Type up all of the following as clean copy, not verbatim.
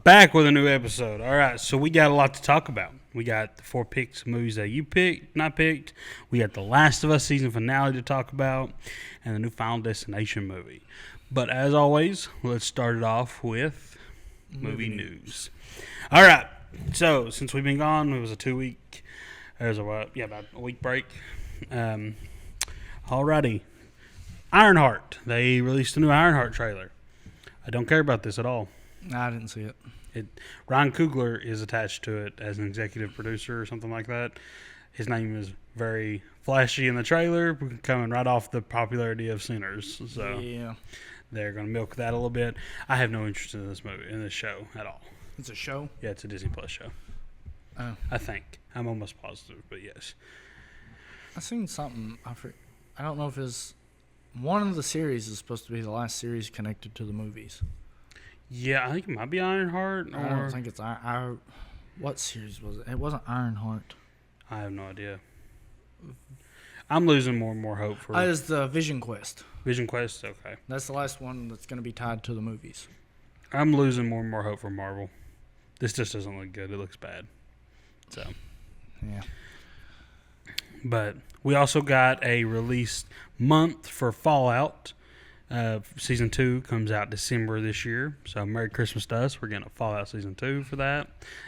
Back with a new episode. All right, so we got a lot to talk about. We got the 4 picks of movies that you not picked. We got the Last of Us season finale to talk about, and the new Final Destination movie. But as always, let's start it off with movie news. All right, so since we've been gone, it was a 2-week. About a week break. Alrighty, Ironheart. They released a new Ironheart trailer. I don't care about this at all. I didn't see it. Ryan Coogler is attached to it as an executive producer or something like that. His name is very flashy in the trailer, coming right off the popularity of Sinners. So yeah, they're going to milk that a little bit. I have no interest in this show at all. It's a show? Yeah, it's a Disney Plus show. Oh. I think. I'm almost positive, but yes. I seen something. I don't know if it's one of the series is supposed to be the last series connected to the movies. Yeah, I think it might be Ironheart. I don't think it's what series was it? It wasn't Ironheart. I have no idea. I'm losing more and more hope for. It's the Vision Quest. Vision Quest, okay. That's the last one that's going to be tied to the movies. I'm losing more and more hope for Marvel. This just doesn't look good. It looks bad. So. Yeah. But we also got a release month for Fallout. Season 2 comes out December this year. So Merry Christmas to us. We're getting a Fallout Season 2 for that.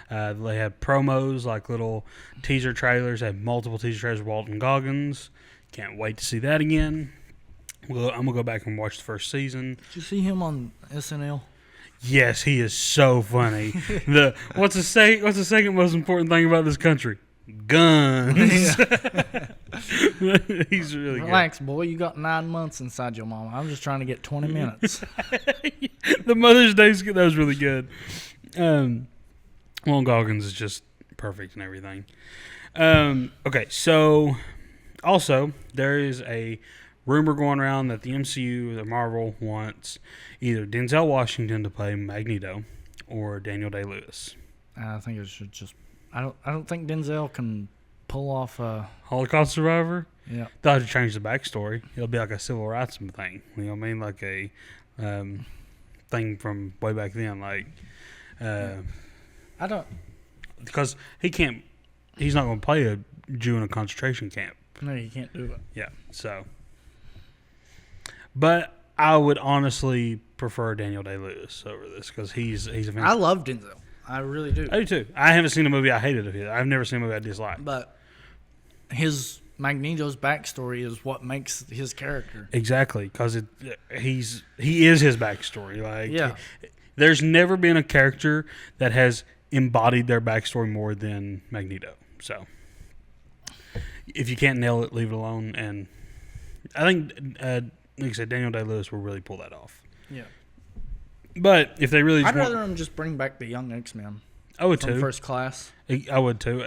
They had promos, like little teaser trailers. They had multiple teaser trailers of Walton Goggins. Can't wait to see that again. I'm going to go back and watch the first season. Did you see him on SNL? Yes, he is so funny. What's the second most important thing about this country? Guns. He's really Relax, boy. You got 9 months inside your mama. I'm just trying to get 20 minutes. The Mother's Day, that was really good. Walton Goggins is just perfect and everything. Okay, so also there is a rumor going around that the MCU, that Marvel, wants either Denzel Washington to play Magneto or Daniel Day-Lewis. I think it should just. I don't think Denzel can pull off a Holocaust survivor. Yeah, they'll have to change the backstory. It'll be like a civil rights thing. You know what I mean? Like a thing from way back then. Like I don't, because he's not going to play a Jew in a concentration camp. No, he can't do it. Yeah. So, but I would honestly prefer Daniel Day-Lewis over this because he's a. I love Denzel. I really do. I do too. I haven't seen a movie I hated of his. I've never seen a movie I disliked. But his Magneto's backstory is what makes his character. Exactly, because he is his backstory. Like, yeah, there's never been a character that has embodied their backstory more than Magneto. So, if you can't nail it, leave it alone. And I think, like I said, Daniel Day-Lewis will really pull that off. Yeah. But if they really, I'd rather them just bring back the young X-Men. I would from too. First Class. I would too.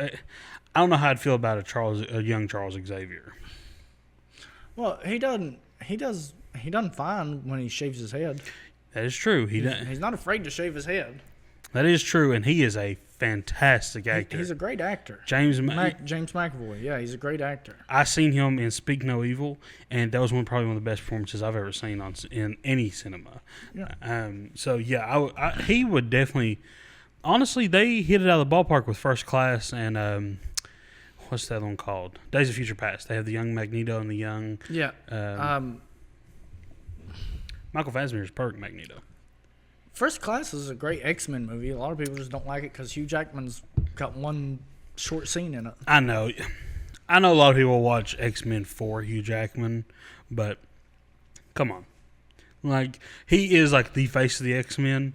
I don't know how I'd feel about a young Charles Xavier. Well, he doesn't fine when he shaves his head. That is true. He's not afraid to shave his head. That is true, and he is a fantastic actor. He's a great actor. James McAvoy. Yeah, he's a great actor. I seen him in Speak No Evil, and that was probably one of the best performances I've ever seen in any cinema. Yeah. So yeah, he would definitely. Honestly, they hit it out of the ballpark with First Class and what's that one called? Days of Future Past. They have the young Magneto and the young. Yeah. Michael Fassbender's perfect Magneto. First Class is a great X-Men movie. A lot of people just don't like it because Hugh Jackman's got one short scene in it. I know a lot of people watch X-Men for Hugh Jackman, but come on. Like, he is like the face of the X-Men,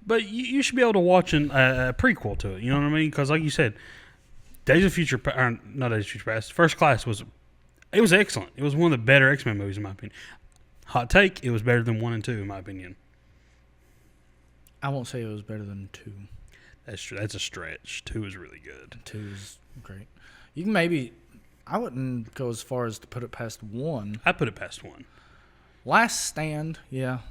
but you should be able to watch a prequel to it, you know what I mean? Because like you said, not Days of Future Past, First Class was excellent. It was one of the better X-Men movies in my opinion. Hot take, it was better than 1 and 2 in my opinion. I won't say it was better than 2. That's true. That's a stretch. 2 is really good. 2 is great. You can maybe. I wouldn't go as far as to put it past 1. I put it past 1. Last Stand, yeah.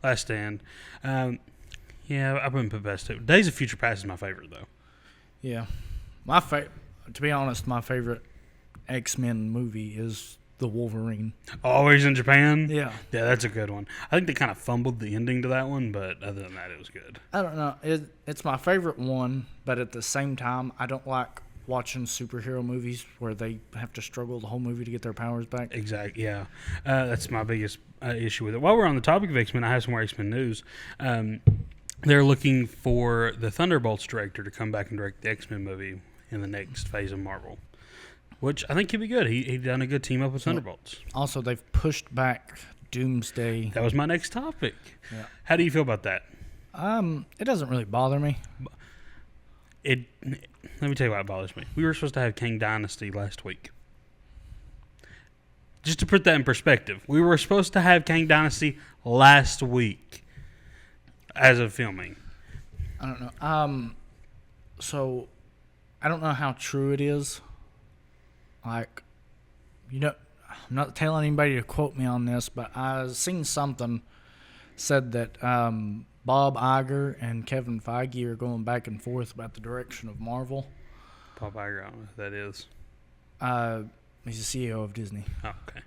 Last Stand. Yeah, I wouldn't put it past 2. Days of Future Past is my favorite, though. Yeah. To be honest, my favorite X-Men movie is the Wolverine. Oh, he's in Japan? Yeah. Yeah, that's a good one. I think they kind of fumbled the ending to that one, but other than that, it was good. I don't know. It's my favorite one, but at the same time, I don't like watching superhero movies where they have to struggle the whole movie to get their powers back. Exactly, yeah. That's my biggest issue with it. While we're on the topic of X-Men, I have some more X-Men news. They're looking for the Thunderbolts director to come back and direct the X-Men movie in the next phase of Marvel, which I think could be good. He done a good team up with Thunderbolts. Also, they've pushed back Doomsday. That was my next topic. Yeah. How do you feel about that? It doesn't really bother me. Let me tell you why it bothers me. We were supposed to have Kang Dynasty last week. Just to put that in perspective, we were supposed to have Kang Dynasty last week as of filming. I don't know. So I don't know how true it is. Like, I'm not telling anybody to quote me on this, but I seen something said that Bob Iger and Kevin Feige are going back and forth about the direction of Marvel. Bob Iger, I don't know who that is. He's the CEO of Disney. Oh, okay.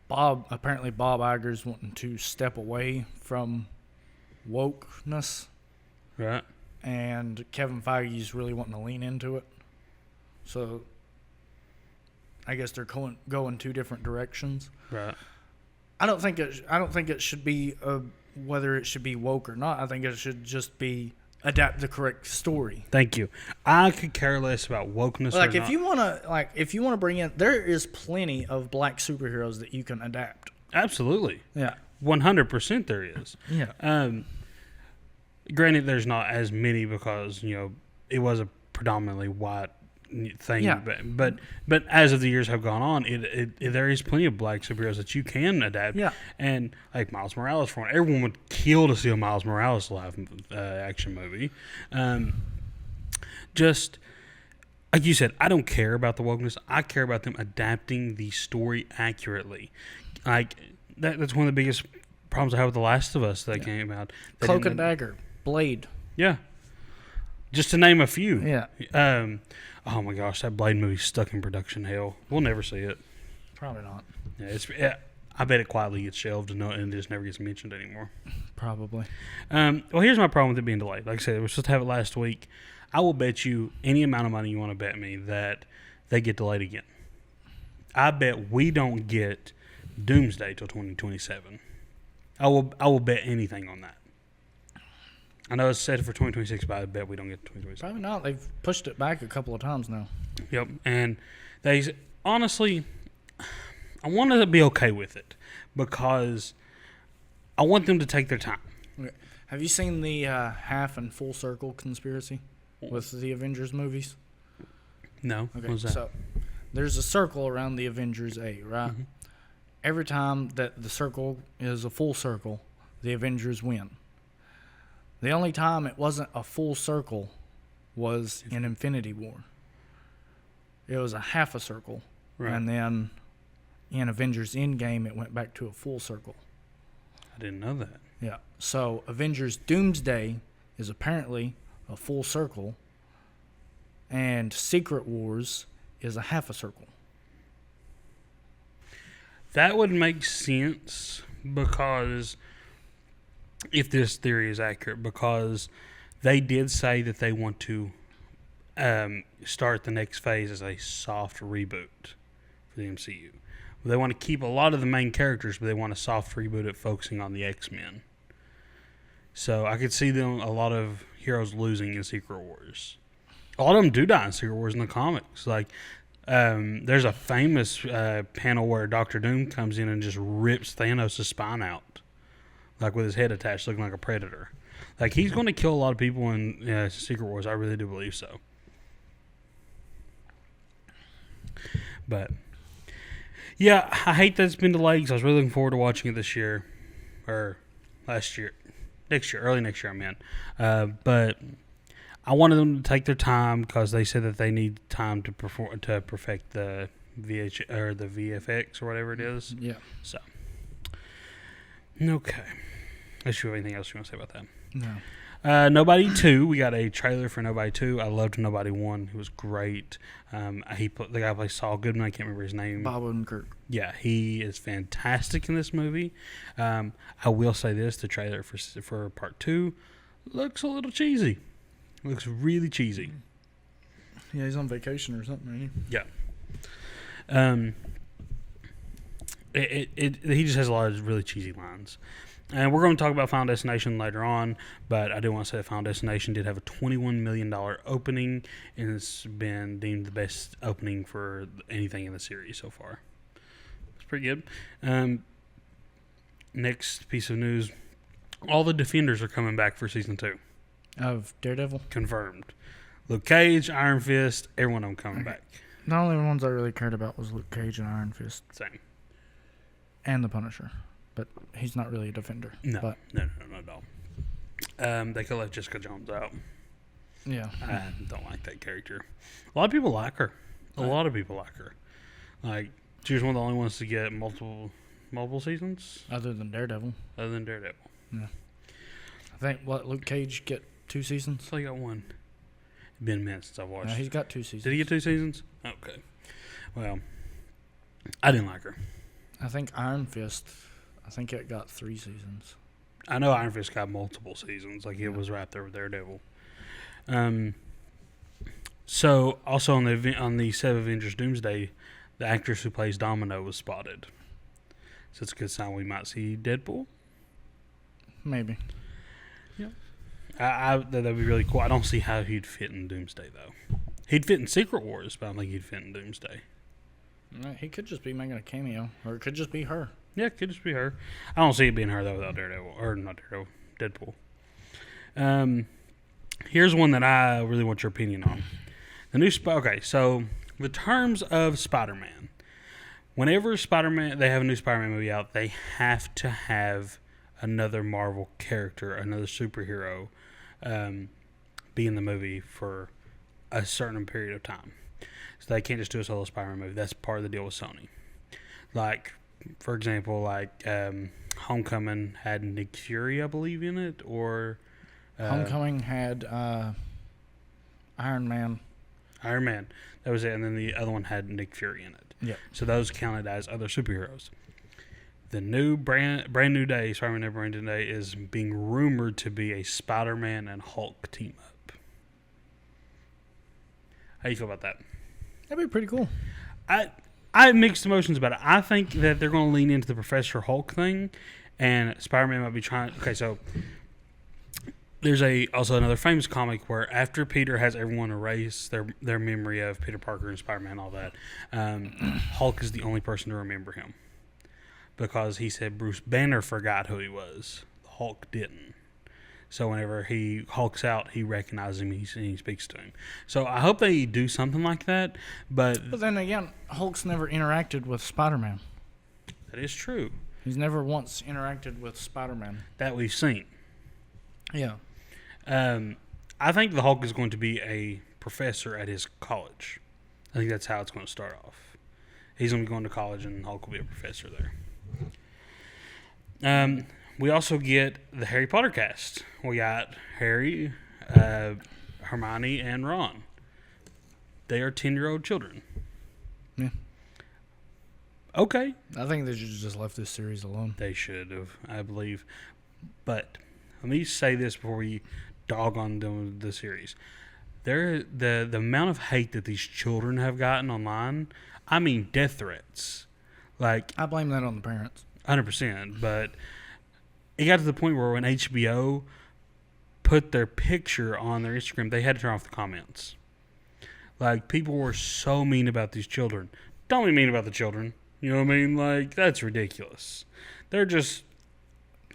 Bob Iger's wanting to step away from wokeness, Right. and Kevin Feige's really wanting to lean into it. So I guess they're going two different directions. Right. I don't think it should be whether it should be woke or not. I think it should just be adapt the correct story. Thank you. I could care less about wokeness. Like or if you want to bring in, there is plenty of black superheroes that you can adapt. Absolutely. Yeah. 100% there is. Yeah. Granted, there's not as many because it was a predominantly white thing. Yeah. But as of the years have gone on, there is plenty of black superheroes that you can adapt. Yeah. And like Miles Morales, for one, everyone would kill to see a Miles Morales live action movie. Just like you said, I don't care about the wokeness. I care about them adapting the story accurately. Like that's one of the biggest problems I have with The Last of Us that came out. Cloak and Dagger, Blade. Yeah. Just to name a few. Yeah. Oh my gosh, that Blade movie's stuck in production hell. We'll never see it. Probably not. Yeah, I bet it quietly gets shelved and just never gets mentioned anymore. Probably. Well, here's my problem with it being delayed. Like I said, we were supposed to have it last week. I will bet you any amount of money you want to bet me that they get delayed again. I bet we don't get Doomsday till 2027. I will bet anything on that. I know it's set for 2026, but I bet we don't get 2026. Probably not. They've pushed it back a couple of times now. Yep, and they honestly, I want to be okay with it because I want them to take their time. Okay. Have you seen the half and full circle conspiracy with the Avengers movies? No. Okay, What was that? so there's a circle around the Avengers A, right? Mm-hmm. Every time that the circle is a full circle, the Avengers win. The only time it wasn't a full circle was in Infinity War. It was a half a circle. Right. And then in Avengers Endgame, it went back to a full circle. I didn't know that. Yeah. So Avengers Doomsday is apparently a full circle, and Secret Wars is a half a circle. That would make sense because if this theory is accurate, because they did say that they want to start the next phase as a soft reboot for the MCU. They want to keep a lot of the main characters, but they want a soft reboot it focusing on the X-Men. So I could see them a lot of heroes losing in Secret Wars. A lot of them do die in Secret Wars in the comics. Like there's a famous panel where Doctor Doom comes in and just rips Thanos' spine out. Like with his head attached, looking like a predator. Like he's going to kill a lot of people in Secret Wars. I really do believe so. But yeah, I hate that it's been delayed because I was really looking forward to watching it this year or last year, early next year. I mean, but I wanted them to take their time because they said that they need time to perfect the VFX or whatever it is. Yeah. So okay. Unless you have anything else you want to say about that. No. Nobody 2. We got a trailer for Nobody 2. I loved Nobody 1. It was great. The guy plays Saul Goodman. I can't remember his name. Bob Odenkirk. Yeah, he is fantastic in this movie. I will say this: the trailer for Part 2 looks a little cheesy. Looks really cheesy. Yeah, he's on vacation or something, ain't he? Yeah. He just has a lot of really cheesy lines. And we're going to talk about Final Destination later on, but I do want to say that Final Destination did have a $21 million opening, and it's been deemed the best opening for anything in the series so far. It's pretty good. Next piece of news, all the Defenders are coming back for Season 2. Of Daredevil? Confirmed. Luke Cage, Iron Fist, everyone of them coming back. The only ones I really cared about was Luke Cage and Iron Fist. Same. And the Punisher. But he's not really a Defender. No, but, no, not at all. They could let Jessica Jones out. Yeah. I don't like that character. A lot of people like her. A lot of people like her. Like, she was one of the only ones to get multiple seasons. Other than Daredevil. Yeah. I think, Luke Cage get 2 seasons? So he got one. It's been a minute since I've watched. Yeah, he's got 2 seasons. Did he get 2 seasons? Okay. Well, I didn't like her. I think Iron Fist, it got 3 seasons. I know Iron Fist got multiple seasons. Like, it was right there with Daredevil. So, also on the set of Avengers Doomsday, the actress who plays Domino was spotted. So it's a good sign we might see Deadpool. Maybe. Yeah. That'd be really cool. I don't see how he'd fit in Doomsday, though. He'd fit in Secret Wars, but I don't think he'd fit in Doomsday. He could just be making a cameo, or it could just be her. Yeah, it could just be her. I don't see it being her, though, without Daredevil. Or not Daredevil. Deadpool. Here's one that I really want your opinion on. Okay, so the terms of Spider-Man. Whenever they have a new Spider-Man movie out, they have to have another Marvel character, another superhero, be in the movie for a certain period of time. So they can't just do a solo Spider-Man movie. That's part of the deal with Sony. Like, for example, Homecoming had Nick Fury, I believe, in it, or Homecoming had Iron Man. Iron Man, that was it, and then the other one had Nick Fury in it. Yeah. So those counted as other superheroes. The new brand new day, Spider-Man Never Ending Day, is being rumored to be a Spider-Man and Hulk team up. How do you feel about that? That'd be pretty cool. I have mixed emotions about it. I think that they're going to lean into the Professor Hulk thing, and Spider-Man might be trying. Okay, so there's also another famous comic where after Peter has everyone erase their memory of Peter Parker and Spider-Man and all that, Hulk is the only person to remember him because he said Bruce Banner forgot who he was. Hulk didn't. So whenever he hulks out, he recognizes him and he speaks to him. So I hope they do something like that. But then again, Hulk's never interacted with Spider-Man. That is true. He's never once interacted with Spider-Man. That we've seen. Yeah. I think the Hulk is going to be a professor at his college. I think that's how it's going to start off. He's going to be going to college and Hulk will be a professor there. We also get the Harry Potter cast. We got Harry, Hermione, and Ron. They are 10-year-old children. Yeah. Okay. I think they should have just left this series alone. They should have, I believe. But let me say this before we dog on the series. The amount of hate that these children have gotten online, I mean death threats. Like, I blame that on the parents. 100%. But it got to the point where when HBO put their picture on their Instagram, they had to turn off the comments. Like, people were so mean about these children. Don't be mean about the children. You know what I mean? Like, that's ridiculous. They're just,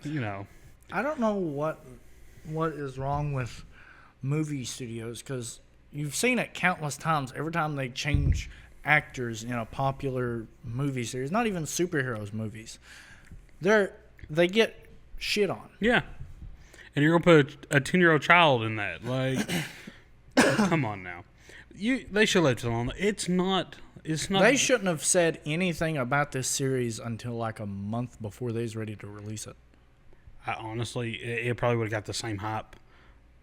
I don't know what is wrong with movie studios, because you've seen it countless times. Every time they change actors in a popular movie series, not even superheroes movies, they get shit on. Yeah. And you're going to put a 10-year-old child in that. Like, come on now. They should let it alone. It's not. They shouldn't have said anything about this series until like a month before they was ready to release it. Honestly, it probably would have got the same hype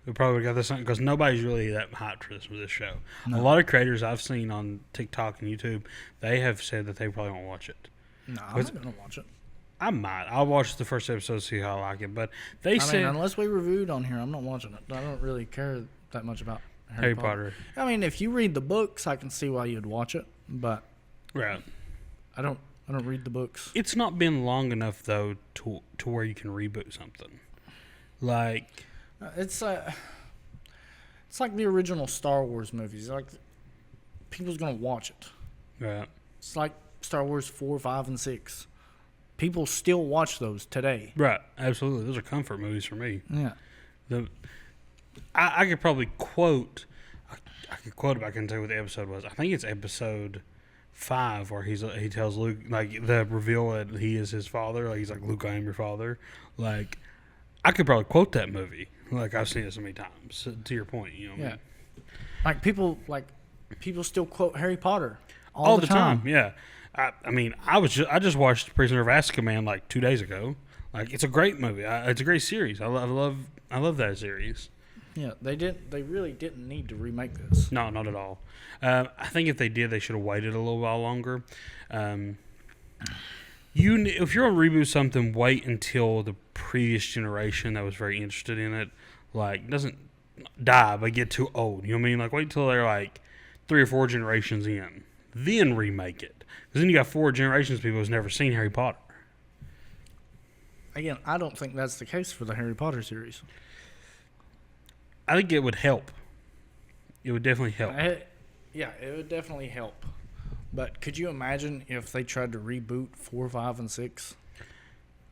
We probably got this because nobody's really that hyped for this show. No. A lot of creators I've seen on TikTok and YouTube, they have said that they probably won't watch it. No, I'm not gonna watch it. I might. I'll watch the first episode to see how I like it. But they said unless we reviewed on here, I'm not watching it. I don't really care that much about Harry Potter. I mean, if you read the books, I can see why you'd watch it, but right. I don't read the books. It's not been long enough though to where you can reboot something. Like it's like the original Star Wars movies. Like people's gonna watch it. Right. It's like Star Wars 4, 5, and 6. People still watch those today. Right. Absolutely. Those are comfort movies for me. Yeah. I could probably quote. I could quote it, but I couldn't tell you what the episode was. I think it's episode 5 where he tells Luke, like, the reveal that he is his father. Like, he's like, Luke, I am your father. Like, I could probably quote that movie. Like, I've seen it so many times. To your point, you know. Yeah. I mean? People still quote Harry Potter all the time. Yeah. I mean, I just watched Prisoner of Azkaban like 2 days ago. Like, it's a great movie. It's a great series. I love that series. Yeah, they really didn't need to remake this. No, not at all. I think if they did, they should have waited a little while longer. If you're going to reboot something, wait until the previous generation that was very interested in it, like, doesn't die but get too old. You know what I mean? Like, wait until they're like 3 or 4 generations in, then remake it. Because then you got 4 generations of people who's never seen Harry Potter. Again, I don't think that's the case for the Harry Potter series. I think it would help. It would definitely help. Yeah, it would definitely help. But could you imagine if they tried to reboot 4, 5, and 6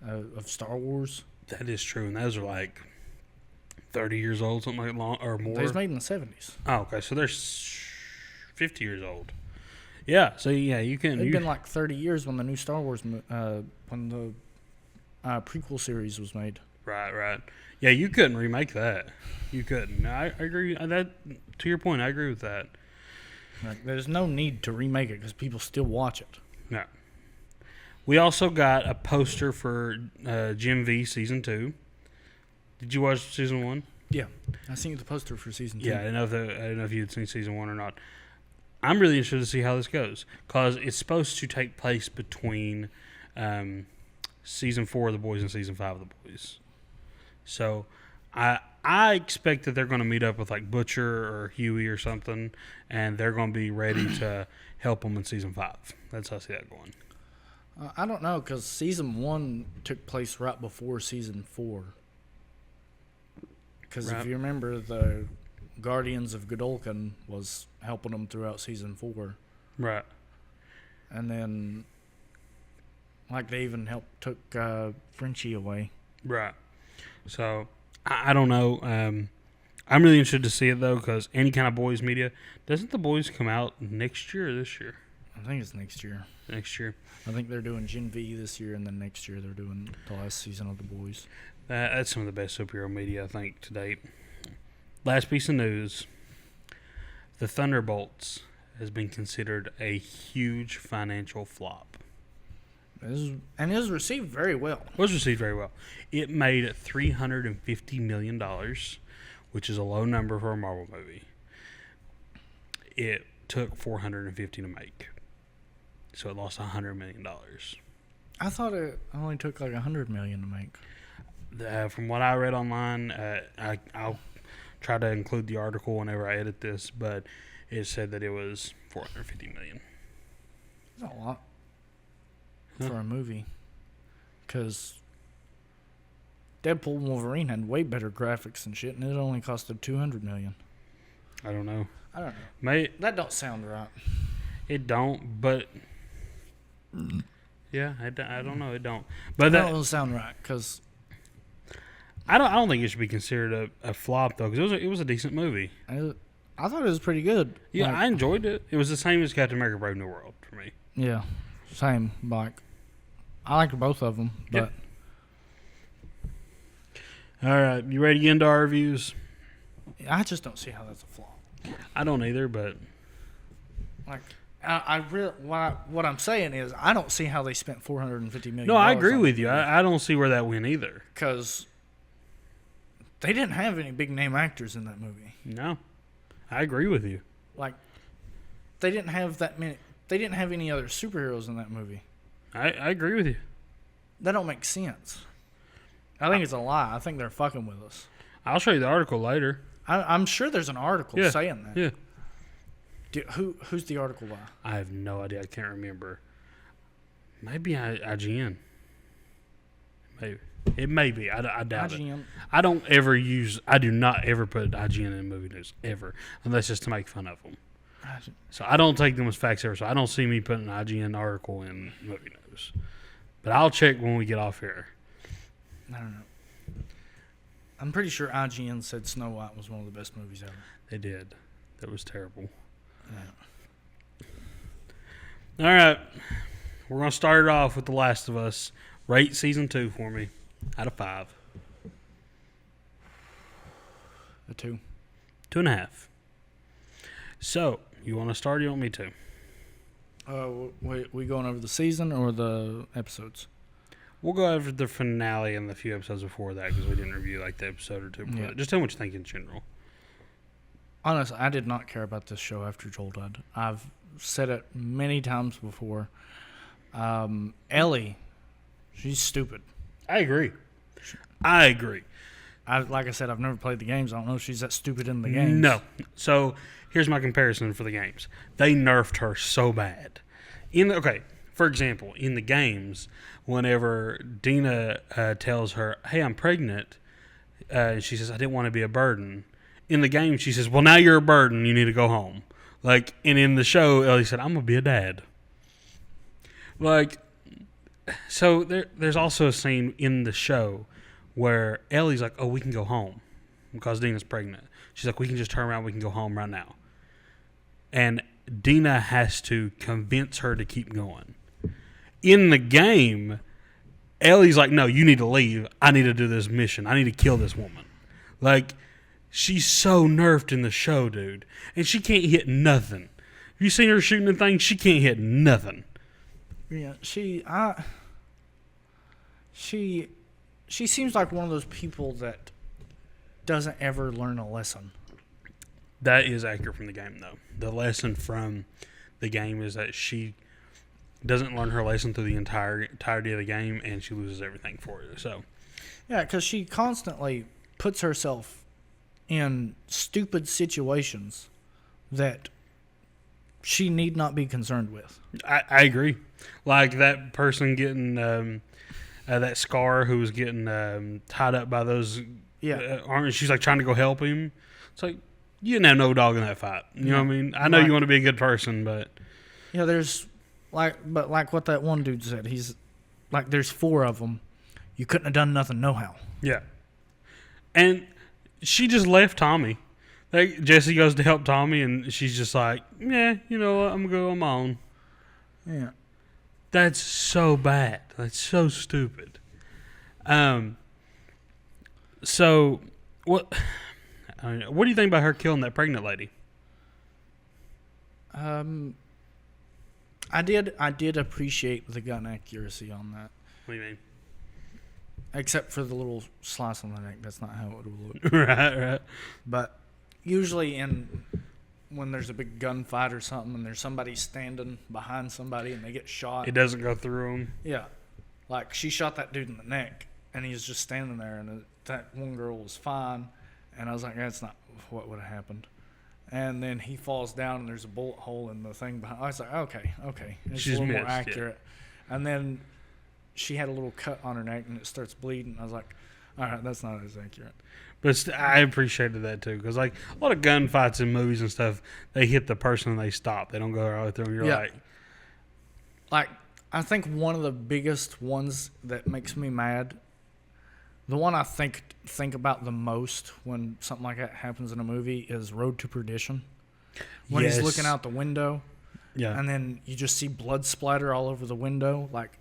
of Star Wars? That is true, and those are like 30 years old, something like that, or more. They was made in the 70s. Oh, okay, so they're 50 years old. Yeah, so yeah, you can. It'd been like 30 years when the new Star Wars, when the prequel series was made. Right. Yeah, you couldn't remake that. You couldn't. I agree. That to your point, I agree with that. Like, there's no need to remake it because people still watch it. No. We also got a poster for Gen V Season 2. Did you watch Season 1? Yeah, I seen the poster for Season 2. Yeah, I don't know if you had seen Season 1 or not. I'm really interested to see how this goes because it's supposed to take place between Season 4 of The Boys and Season 5 of The Boys. So I expect that they're going to meet up with like Butcher or Huey or something, and they're going to be ready to help them in Season 5. That's how I see that going. I don't know because Season 1 took place right before Season 4. Because if you remember, the Guardians of Godolphin was helping them throughout Season 4. Right. And then, like, they even took Frenchie away. Right. So, I don't know. I'm really interested to see it, though, because any kind of boys media. Doesn't The Boys come out next year or this year? I think it's next year. Next year. I think they're doing Gen V this year, and then next year they're doing the last season of The Boys. That's some of the best superhero media, I think, to date. Last piece of news. The Thunderbolts has been considered a huge financial flop. And it was received very well. It was received very well. It made $350 million, which is a low number for a Marvel movie. It took $450 to make. So it lost $100 million. I thought it only took like $100 million to make. From what I read online, I'll try to include the article whenever I edit this, but it said that it was $450 million. That's a lot for a movie. Because Deadpool and Wolverine had way better graphics and shit, and it only costed $200 million. I don't know. That don't sound right. It don't, but yeah, I don't know. It don't. But that don't sound right because I don't think it should be considered a flop though, because it was a decent movie. I thought it was pretty good. Yeah, I enjoyed it. It was the same as Captain America: Brave New World for me. Yeah, same. Like I liked both of them, but. All right, you ready to get into our reviews? I just don't see how that's a flop. I don't either, but like what I'm saying is I don't see how they spent $450 million. No, I agree with you. I don't see where that went either. Because they didn't have any big name actors in that movie. No, I agree with you. Like, they didn't have that many. They didn't have any other superheroes in that movie. I agree with you. That don't make sense. I think it's a lie. I think they're fucking with us. I'll show you the article later. I'm sure there's an article saying that. Yeah. Who's the article by? I have no idea. I can't remember. Maybe IGN. Maybe. It may be. I doubt IGN. it. I do not ever put IGN in movie news, ever. Unless just to make fun of them. So I don't take them as facts ever. So I don't see me putting an IGN article in movie news. But I'll check when we get off here. I don't know. I'm pretty sure IGN said Snow White was one of the best movies ever. They did. That was terrible. Yeah. All right. We're going to start it off with The Last of Us. Rate season 2 for me out of 5. A 2. 2.5. So, you want to start or you want me to? We going over the season or the episodes? We'll go over the finale and the few episodes before that because we didn't review like the episode or two. Yeah. Just tell me what you think in general. Honestly, I did not care about this show after Joel died. I've said it many times before. Ellie, she's stupid. I agree. Like I said, I've never played the games. I don't know if she's that stupid in the games. No. So, here's my comparison for the games. They nerfed her so bad. For example, in the games, whenever Dina tells her, hey, I'm pregnant, she says, I didn't want to be a burden. In the game, she says, well, now you're a burden. You need to go home. And in the show, Ellie said, I'm going to be a dad. So there's also a scene in the show where Ellie's like, oh, we can go home because Dina's pregnant. She's like, we can just turn around. We can go home right now. And Dina has to convince her to keep going. In the game, Ellie's like, no, you need to leave. I need to do this mission. I need to kill this woman. She's so nerfed in the show, dude. And she can't hit nothing. Have you seen her shooting the thing? She can't hit nothing. Yeah, she seems like one of those people that doesn't ever learn a lesson. That is accurate from the game, though. The lesson from the game is that she doesn't learn her lesson through the entirety of the game, and she loses everything for it. So, yeah, because she constantly puts herself in stupid situations that she need not be concerned with. I agree. Like that person getting that Scar who was getting tied up by those arms. She's like trying to go help him. It's like, you didn't have no dog in that fight. You know what I mean? I know you want to be a good person, but there's like what that one dude said. He's like, there's 4 of them. You couldn't have done nothing, no how. Yeah, and she just left Tommy. Jesse goes to help Tommy, and she's just like, yeah, you know what? I'm gonna go on my own. Yeah, that's so bad. That's so stupid. So what? What do you think about her killing that pregnant lady? I did appreciate the gun accuracy on that. What do you mean? Except for the little slice on the neck. That's not how it would have looked. Right. But usually when there's a big gunfight or something and there's somebody standing behind somebody and they get shot. It doesn't go through them. Yeah. Like, she shot that dude in the neck and he was just standing there, and that one girl was fine. And I was like, that's not what would have happened. And then he falls down and there's a bullet hole in the thing behind. I was like, okay. It's a little more accurate. Yeah. And then she had a little cut on her neck and it starts bleeding. I was like, all right, that's not as accurate. But I appreciated that too, because a lot of gunfights in movies and stuff, they hit the person and they stop. They don't go right through. You're like, I think one of the biggest ones that makes me mad, the one I think about the most when something like that happens in a movie, is Road to Perdition. When he's looking out the window, and then you just see blood splatter all over the window. Like,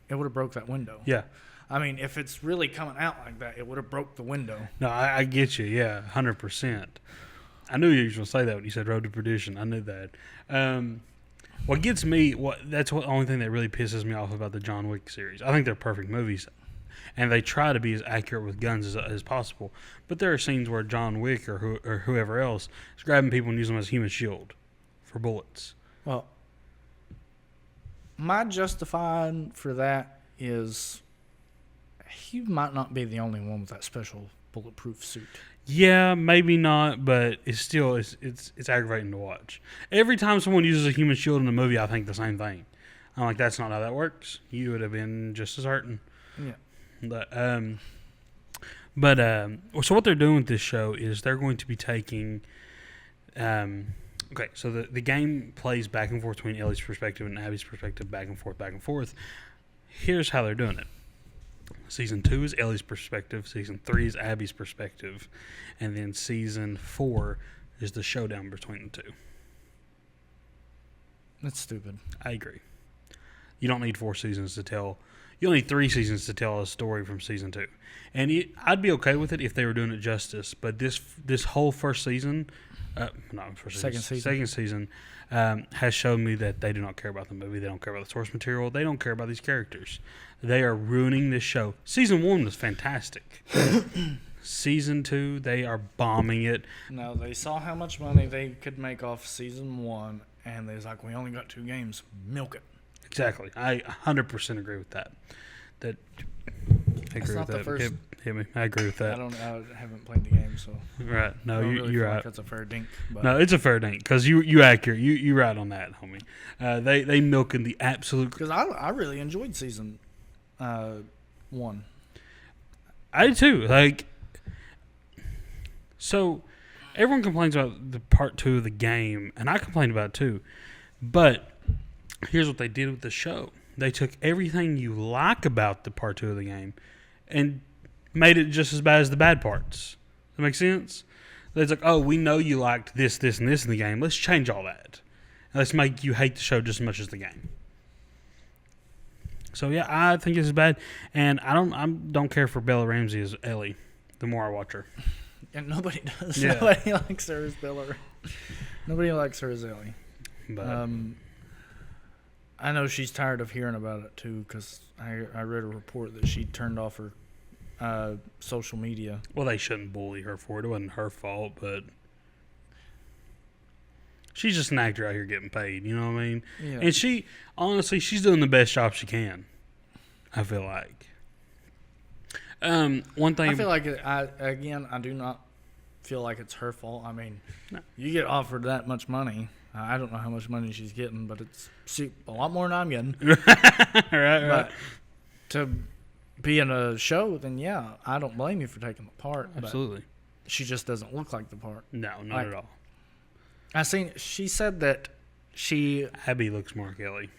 it would have broke that window. Yeah. I mean, if it's really coming out like that, it would have broke the window. No, I get you. Yeah, 100%. I knew you were going to say that when you said Road to Perdition. I knew that. What gets me, that's the only thing that really pisses me off about the John Wick series. I think they're perfect movies. and they try to be as accurate with guns as possible. But there are scenes where John Wick or whoever else is grabbing people and using them as a human shield for bullets. Well, my justifying for that is he might not be the only one with that special bulletproof suit. Yeah, maybe not, but it's still it's aggravating to watch. Every time someone uses a human shield in a movie, I think the same thing. I'm like, that's not how that works. You would have been just as hurting. Yeah. But so what they're doing with this show is they're going to be taking. Okay, so the game plays back and forth between Ellie's perspective and Abby's perspective, back and forth, back and forth. Here's how they're doing it. Season 2 is Ellie's perspective. Season 3 is Abby's perspective. And then Season 4 is the showdown between the two. That's stupid. I agree. You don't need 4 seasons to tell. You only need 3 seasons to tell a story from Season 2. And I'd be okay with it if they were doing it justice. But this whole second season has shown me that they do not care about the movie. They don't care about the source material. They don't care about these characters. They are ruining this show. Season 1 was fantastic. Season 2, they are bombing it. No, they saw how much money they could make off Season 1, and they was like, we only got 2 games. Milk it. Exactly. I 100% agree with that. I agree with that. Hit me. I agree with that. I haven't played the game, so. Right. No, really you're right. like that's a fair dink. But. No, it's a fair dink because you accurate. You right on that, homie. They milking the absolute. Because I really enjoyed Season 1. I did too. Like, so everyone complains about the part 2 of the game, and I complained about it too. But here's what they did with the show. They took everything you like about the part 2 of the game and made it just as bad as the bad parts. Does that make sense? It's like, oh, we know you liked this, this, and this in the game. Let's change all that. And let's make you hate the show just as much as the game. So yeah, I think this is bad, and I don't care for Bella Ramsey as Ellie. The more I watch her, and nobody does. Yeah. Nobody likes her as Bella. Nobody likes her as Ellie. But I know she's tired of hearing about it too, because I read a report that she turned off her social media. Well, they shouldn't bully her for it. It wasn't her fault, but she's just an actor out here getting paid. You know what I mean? Yeah. And she, honestly, she's doing the best job she can. I feel like. One thing I feel like I do not feel like it's her fault. I mean, no. You get offered that much money. I don't know how much money she's getting, but it's a lot more than I'm getting. right. But to be in a show, then yeah, I don't blame you for taking the part. Absolutely. But she just doesn't look like the part. No, not at all. She said that Abby looks more like Ellie.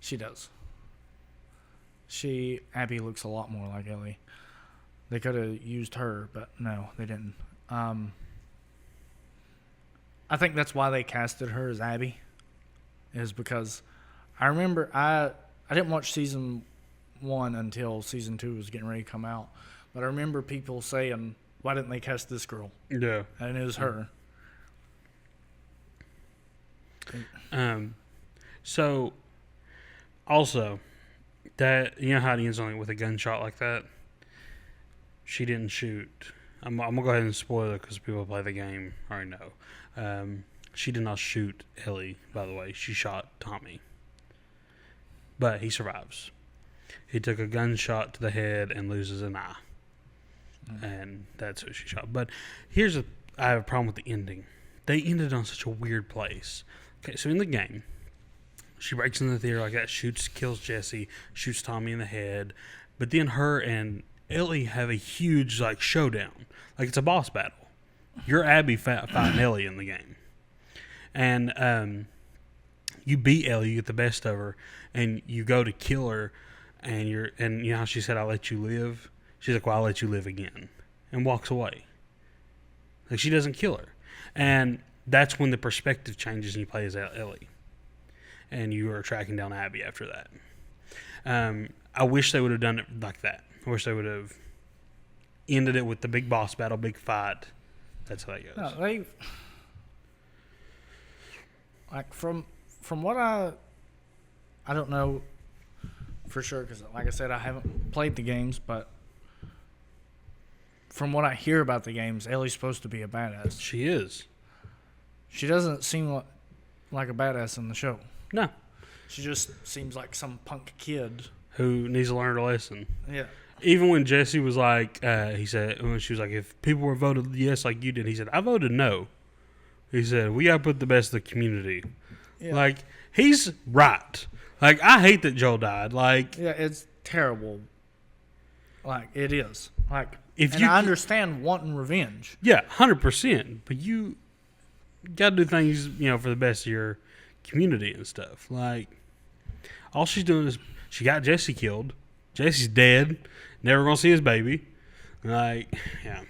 She does. Abby looks a lot more like Ellie. They could have used her, but no, they didn't. I think that's why they casted her as Abby, is because I remember I didn't watch Season 1 until Season 2 was getting ready to come out, but I remember people saying, why didn't they cast this girl? Yeah. And it was her. So, also, that, you know how it ends on with a gunshot like that? She didn't shoot. I'm going to go ahead and spoil it because people play the game already know. She did not shoot Ellie, by the way. She shot Tommy. But he survives. He took a gunshot to the head and loses an eye. And that's who she shot. But I have a problem with the ending. They ended on such a weird place. Okay, so in the game, she breaks into the theater like that, kills Jesse, shoots Tommy in the head. But then her and Ellie have a huge showdown. Like it's a boss battle. You're Abby fighting Ellie in the game. And you beat Ellie, you get the best of her, and you go to kill her, and you know how she said, I'll let you live? She's like, well, I'll let you live again. And walks away. Like she doesn't kill her. And that's when the perspective changes and you play as Ellie. And you are tracking down Abby after that. I wish they would have done it like that. I wish they would have ended it with the big boss battle, big fight. That's how that goes. No, from what I don't know for sure, because like I said, I haven't played the games, but from what I hear about the games, Ellie's supposed to be a badass. She is. She doesn't seem like a badass in the show. No. She just seems like some punk kid Who needs to learn a lesson. Yeah. Even when Jesse was like, he said, when she was like, if people were voted yes like you did, he said, I voted no. He said, we got to put the best of the community. Yeah. Like, he's right. Like, I hate that Joel died. Like, Yeah, it's terrible. Like, it is. Like, if and I understand wanting revenge. Yeah, 100%. But you got to do things, for the best of your community and stuff. Like, all she's doing is she got Jesse killed. Jesse's dead. Never going to see his baby. Like, yeah.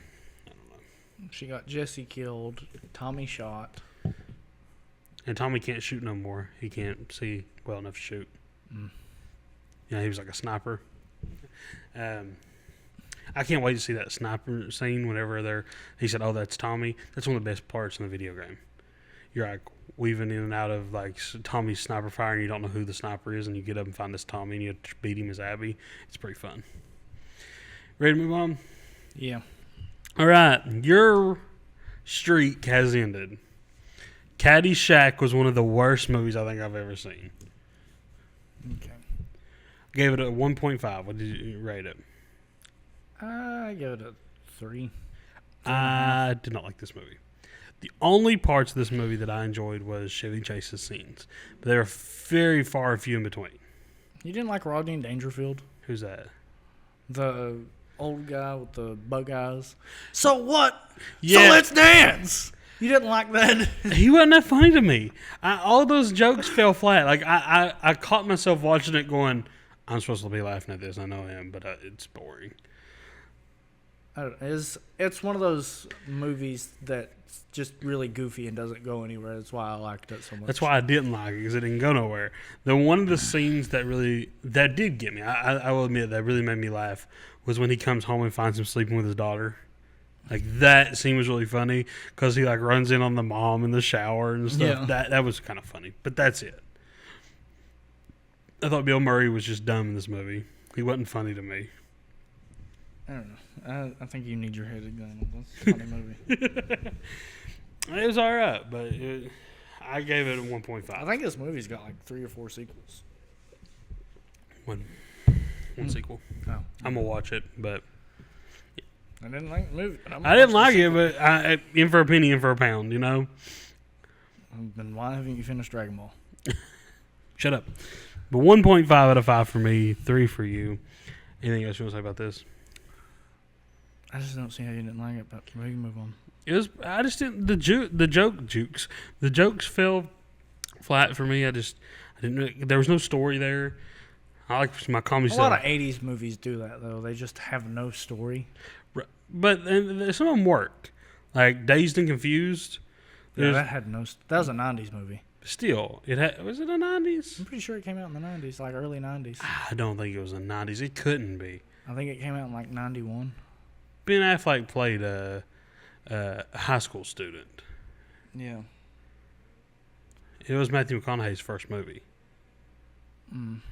I don't know. She got Jesse killed. Tommy shot. And Tommy can't shoot no more. He can't see well enough to shoot. He was like a sniper. I can't wait to see that sniper scene whenever he said, oh, that's Tommy. That's one of the best parts in the video game. You're like weaving in and out of like Tommy's sniper fire and you don't know who the sniper is and you get up and find this Tommy and you beat him as Abby. It's pretty fun. Ready to move on? Yeah. All right. Your streak has ended. Caddyshack was one of the worst movies I think I've ever seen. Okay. Gave it a 1.5. What did you rate it? I give it a 3. I did not like this movie. The only parts of this movie that I enjoyed was Chevy Chase's scenes. But they were very far few in between. You didn't like Rodney Dangerfield? Who's that? The old guy with the bug eyes. So what? Yeah. So let's dance! You didn't like that? He wasn't that funny to me. All those jokes fell flat. Like, I caught myself watching it going, I'm supposed to be laughing at this. I know I am, but it's boring. I don't know. It's one of those movies that's just really goofy and doesn't go anywhere. That's why I liked it so much. That's why I didn't like it, because it didn't go nowhere. One of the scenes that did get me, I will admit, that really made me laugh, was when he comes home and finds him sleeping with his daughter. Like, that scene was really funny, because he, like, runs in on the mom in the shower and stuff. Yeah. That was kind of funny, but that's it. I thought Bill Murray was just dumb in this movie. He wasn't funny to me. I don't know. I think you need your head examined. That's a funny movie. It was all right, but I gave it a 1.5. I think this movie's got like 3 or 4 sequels. One sequel. Oh. I'm going to watch it, but... I didn't like the movie. But I didn't like it, but in for a penny, in for a pound, Then why haven't you finished Dragon Ball? Shut up. But 1.5 out of 5 for me, 3 for you. Anything else you want to say about this? I just don't see how you didn't like it, but we can move on. It was. I just didn't. The jokes fell flat for me. I didn't. There was no story there. I like my comedy. A lot of '80s movies do that though. They just have no story. But some of them worked. Like Dazed and Confused. Yeah, that was a '90s movie. Still, was it a '90s? I'm pretty sure it came out in the '90s, like early '90s. I don't think it was a '90s. It couldn't be. I think it came out in like '91. Ben Affleck played a high school student. Yeah. It was Matthew McConaughey's first movie.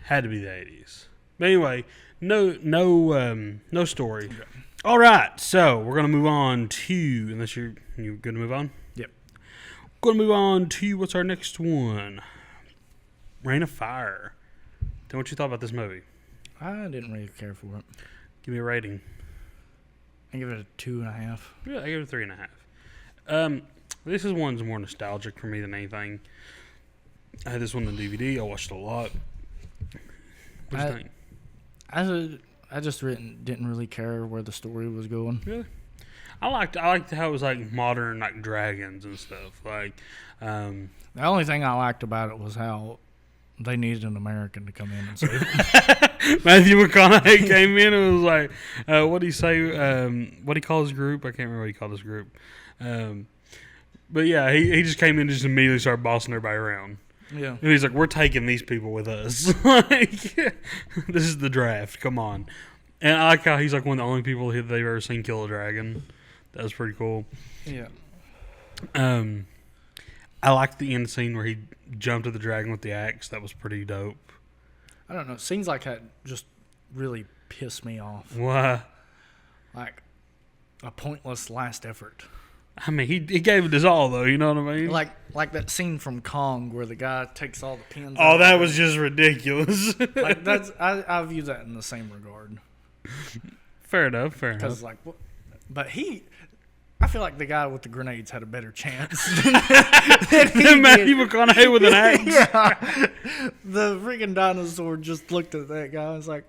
Had to be the '80s. But anyway, no story. Okay. All right, so we're gonna move on to, unless you're good to move on. Yep. Gonna move on to what's our next one? Reign of Fire. Tell me what you thought about this movie. I didn't really care for it. Give me a rating. I give it a 2.5. Yeah, I give it a 3.5. This one's more nostalgic for me than anything. I had this one on DVD. I watched it a lot. What do you think? I just didn't really care where the story was going. Really? I liked how it was like modern, like dragons and stuff. Like, the only thing I liked about it was how they needed an American to come in and save it. Matthew McConaughey came in and was like, what did he say? What did he call his group? I can't remember what he called his group. But yeah, he just came in and just immediately started bossing everybody around. Yeah. And he's like, we're taking these people with us. Like, this is the draft. Come on. And I like how he's like one of the only people they've ever seen kill a dragon. That was pretty cool. Yeah. I liked the end scene where he jumped at the dragon with the axe. That was pretty dope. I don't know. Scenes like that just really piss me off. Why? Like, a pointless last effort. I mean, he gave it his all, though. You know what I mean? Like that scene from Kong where the guy takes all the pins. Oh, that was just ridiculous. Like I view that in the same regard. Fair enough. Because but I feel like the guy with the grenades had a better chance than Matthew McConaughey with an axe. Yeah. The freaking dinosaur just looked at that guy and was like,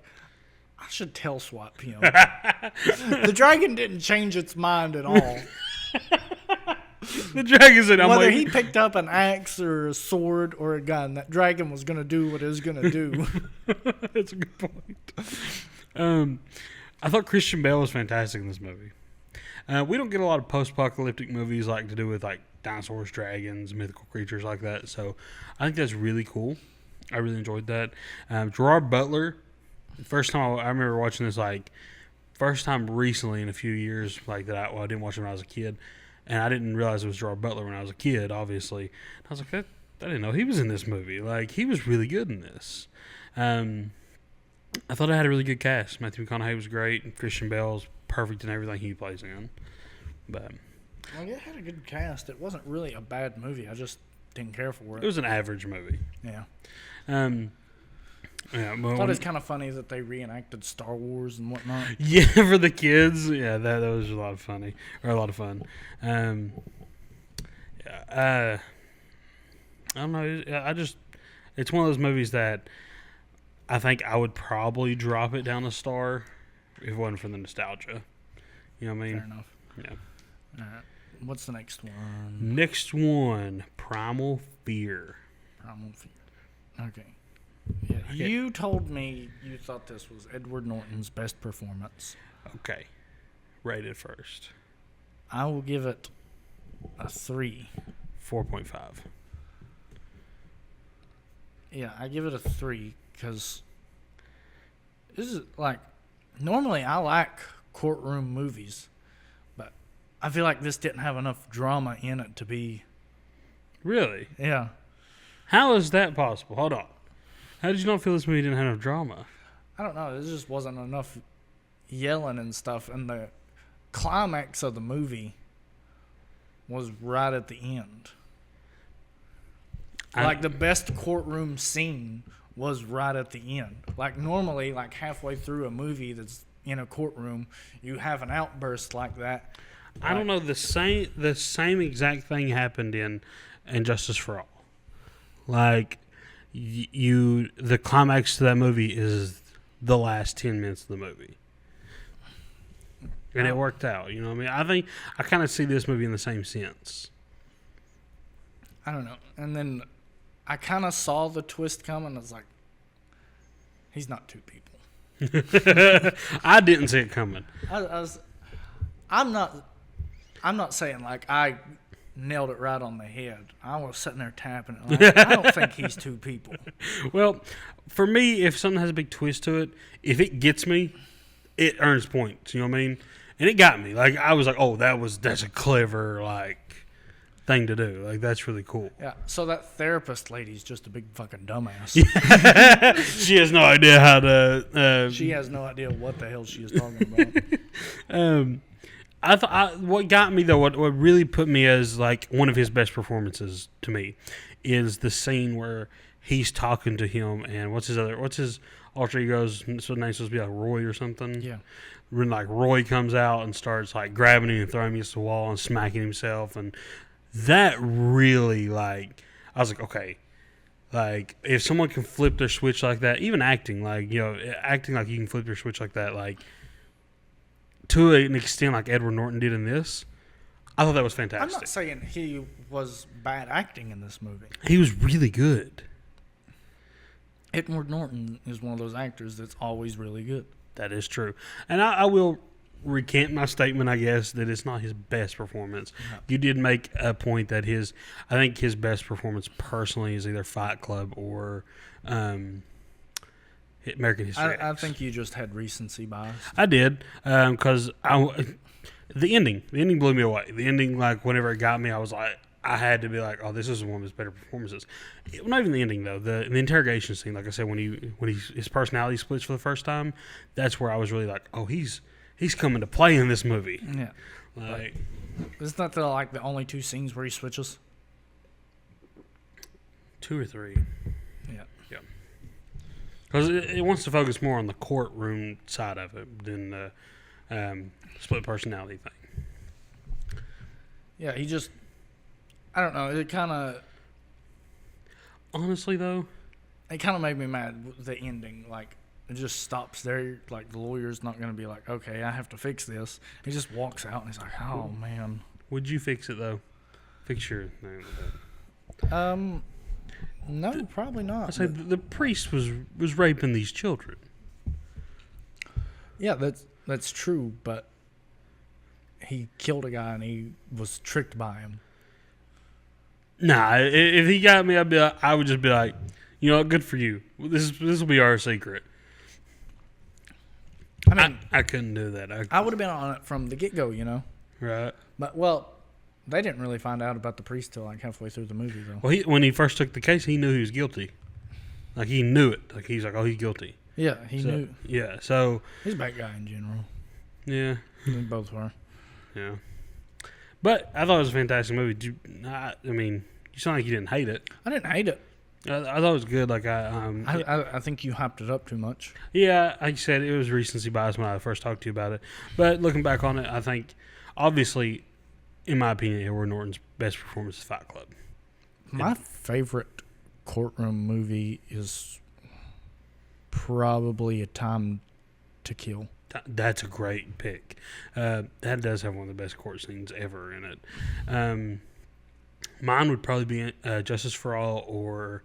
I should tail swap him. The dragon didn't change its mind at all. The dragon said, whether he picked up an axe or a sword or a gun, that dragon was going to do what it was going to do. That's a good point. I thought Christian Bale was fantastic in this movie. We don't get a lot of post-apocalyptic movies like to do with like dinosaurs, dragons, mythical creatures like that. So I think that's really cool. I really enjoyed that. Gerard Butler. First time I remember watching this, first time recently in a few years, like that. I didn't watch it when I was a kid, and I didn't realize it was Gerard Butler when I was a kid. Obviously, I was like, I didn't know he was in this movie. Like, he was really good in this. I thought it had a really good cast. Matthew McConaughey was great, and Christian Bale's perfect in everything he plays in. But it had a good cast. It wasn't really a bad movie. I just didn't care for it. It was an average movie. Yeah. Yeah, I thought it was kind of funny that they reenacted Star Wars and whatnot. Yeah, for the kids. Yeah, that was a lot of fun. I don't know. It's one of those movies that I think I would probably drop it down a star if it wasn't for the nostalgia. You know what I mean? Fair enough. Yeah. All right. What's the next one? Next one, Primal Fear. Primal Fear. Okay. Yeah, okay. You told me you thought this was Edward Norton's best performance. Okay. Rate it first. I will give it a 3. 4.5. Yeah, I give it a 3 because this is normally I like courtroom movies, but I feel like this didn't have enough drama in it to be. Really? Yeah. How is that possible? Hold on. How did you not feel this movie didn't have enough drama? I don't know. There just wasn't enough yelling and stuff, and the climax of the movie was right at the end. The best courtroom scene was right at the end. Normally, halfway through a movie that's in a courtroom, you have an outburst like that. I don't know. The same exact thing happened in Justice for All. The climax to that movie is the last 10 minutes of the movie. And it worked out, you know what I mean? I think I kind of see this movie in the same sense. I don't know. And then I kind of saw the twist coming. I was like, he's not two people. I didn't see it coming. I'm not saying I nailed it right on the head. I was sitting there tapping it. I don't think he's two people. Well, for me, if something has a big twist to it, if it gets me, it earns points. You know what I mean? And it got me. I was like, oh, that's a clever thing to do. That's really cool. Yeah. So that therapist lady's just a big fucking dumbass. She has no idea how to. She has no idea what the hell she is talking about. I thought what got me though, what really put me as one of his best performances to me, is the scene where he's talking to him and what's his alter ego's name's supposed to be Roy or something. Yeah. When Roy comes out and starts grabbing him and throwing him against the wall and smacking himself, and that really I was like, okay, if someone can flip their switch like that, even acting acting like you can flip your switch like that, to an extent like Edward Norton did in this, I thought that was fantastic. I'm not saying he was bad acting in this movie. He was really good. Edward Norton is one of those actors that's always really good. That is true. And I will recant my statement, I guess, that it's not his best performance. No. You did make a point that I think his best performance personally is either Fight Club or American History X. I think you just had recency bias. I did, because the ending blew me away. The ending, whenever it got me, I was like, I had to be like, oh, this is one of his better performances. Not even the ending though. The interrogation scene, like I said, when his personality splits for the first time, that's where I was really like, oh, he's he's coming to play in this movie. Yeah. Like, Isn't that the only two scenes where he switches? 2 or 3. Yeah. Yeah. Because it wants to focus more on the courtroom side of it than the split personality thing. Yeah, he just... I don't know. It kind of... Honestly, though... It kind of made me mad with the ending. Like, it just stops there. Like, the lawyer's not going to be like, okay, I have to fix this. He just walks out and he's like, oh, man. Would you fix it, though? Fix your... No, probably not. I say the priest was raping these children. Yeah, that's true, but he killed a guy and he was tricked by him. Nah, if he got me, I would just be like, you know what, good for you. This will be our secret. I mean, I couldn't do that. I would have been on it from the get-go, you know? Right. But, well, they didn't really find out about the priest till like halfway through the movie, though. Well, when he first took the case, he knew he was guilty. Like, he knew it. Like, he's like, oh, he's guilty. Yeah, he knew. Yeah, so... He's a bad guy in general. Yeah. They both were. Yeah. But I thought it was a fantastic movie. I mean, you sound like you didn't hate it. I didn't hate it. I thought it was good. Like I think you hyped it up too much. Yeah, like you said, it was recency bias when I first talked to you about it. But looking back on it, I think, obviously, in my opinion, Edward Norton's best performance is Fight Club. My favorite courtroom movie is probably A Time to Kill. That's a great pick. That does have one of the best court scenes ever in it. Mine would probably be Justice for All or...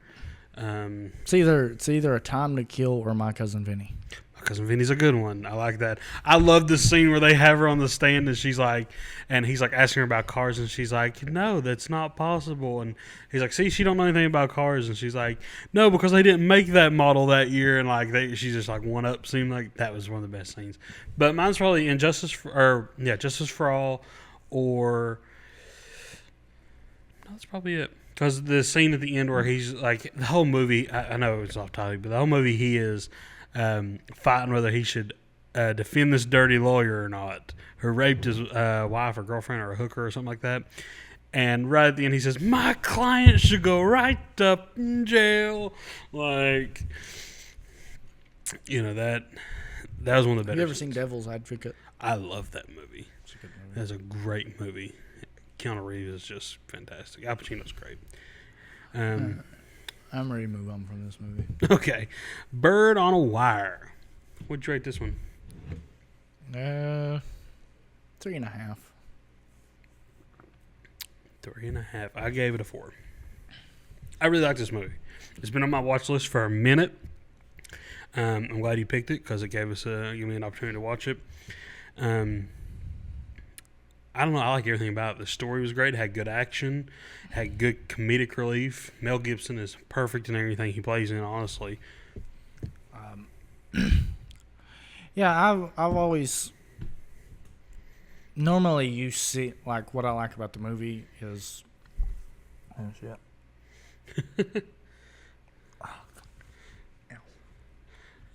It's either A Time to Kill or My Cousin Vinny. My Cousin Vinny's a good one. I like that. I love the scene where they have her on the stand and she's like... And he's like asking her about cars and she's like, no, that's not possible. And he's like, see, she don't know anything about cars. And she's like, no, because they didn't make that model that year. And like she's just like one up. Seemed like that was one of the best scenes. But mine's probably Justice for All or... That's probably it. Because the scene at the end where he's like, the whole movie, I know it's off topic, but the whole movie he is fighting whether he should defend this dirty lawyer or not, who raped his wife or girlfriend or a hooker or something like that. And right at the end he says, my client should go right up in jail. Like, you know, that was one of the better Have you ever scenes. seen Devil's Advocate? I love that movie. It's a good movie. That's a great movie. Keanu Reeves is just fantastic. Al Pacino's great. I'm ready to move on from this movie. Okay. Bird on a Wire. What'd you rate this one? 3.5. 3.5. I gave it a 4. I really like this movie. It's been on my watch list for a minute. I'm glad you picked it because it gave me an opportunity to watch it. I don't know. I like everything about it. The story was great. It had good action. Had good comedic relief. Mel Gibson is perfect in everything he plays in, honestly. Yeah, I've always... Normally you see... Like, what I like about the movie is... Oh, shit.